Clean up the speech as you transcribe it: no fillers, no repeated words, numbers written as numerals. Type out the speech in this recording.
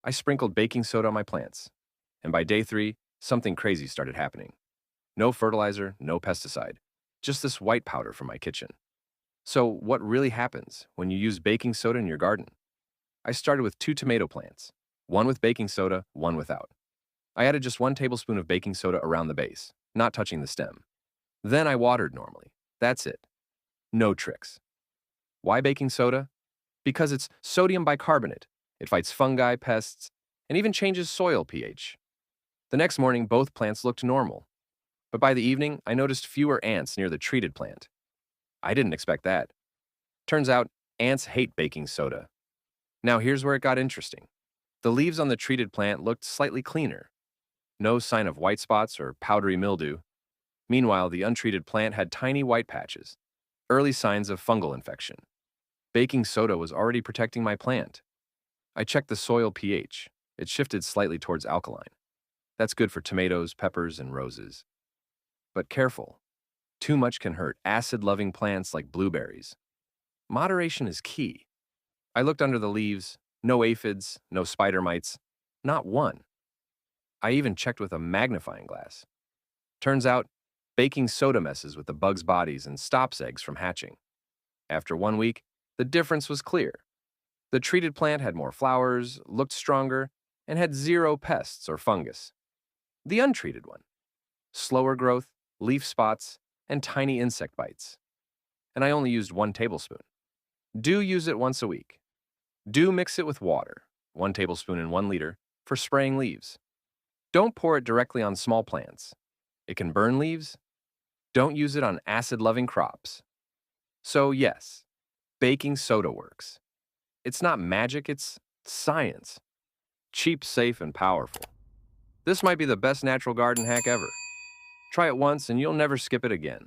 I sprinkled baking soda on my plants, and by day 3, something crazy started happening. No fertilizer, no pesticide, just this white powder from my kitchen. So, what really happens when you use baking soda in your garden? I started with 2 tomato plants, one with baking soda, one without. I added just 1 tablespoon of baking soda around the base, not touching the stem. Then I watered normally. That's it. No tricks. Why baking soda? Because it's sodium bicarbonate. It fights fungi, pests, and even changes soil pH. The next morning, both plants looked normal. But by the evening, I noticed fewer ants near the treated plant. I didn't expect that. Turns out, ants hate baking soda. Now here's where it got interesting. The leaves on the treated plant looked slightly cleaner. No sign of white spots or powdery mildew. Meanwhile, the untreated plant had tiny white patches, early signs of fungal infection. Baking soda was already protecting my plant. I checked the soil pH. It shifted slightly towards alkaline. That's good for tomatoes, peppers, and roses. But careful. Too much can hurt acid-loving plants like blueberries. Moderation is key. I looked under the leaves. No aphids, no spider mites. Not one. I even checked with a magnifying glass. Turns out, baking soda messes with the bugs' bodies and stops eggs from hatching. After 1 week, the difference was clear. The treated plant had more flowers, looked stronger, and had zero pests or fungus. The untreated one, slower growth, leaf spots, and tiny insect bites. And I only used 1 tablespoon. Do use it once a week. Do mix it with water, 1 tablespoon in 1 liter, for spraying leaves. Don't pour it directly on small plants. It can burn leaves. Don't use it on acid-loving crops. So yes, baking soda works. It's not magic, it's science. Cheap, safe, and powerful. This might be the best natural garden hack ever. Try it once and you'll never skip it again.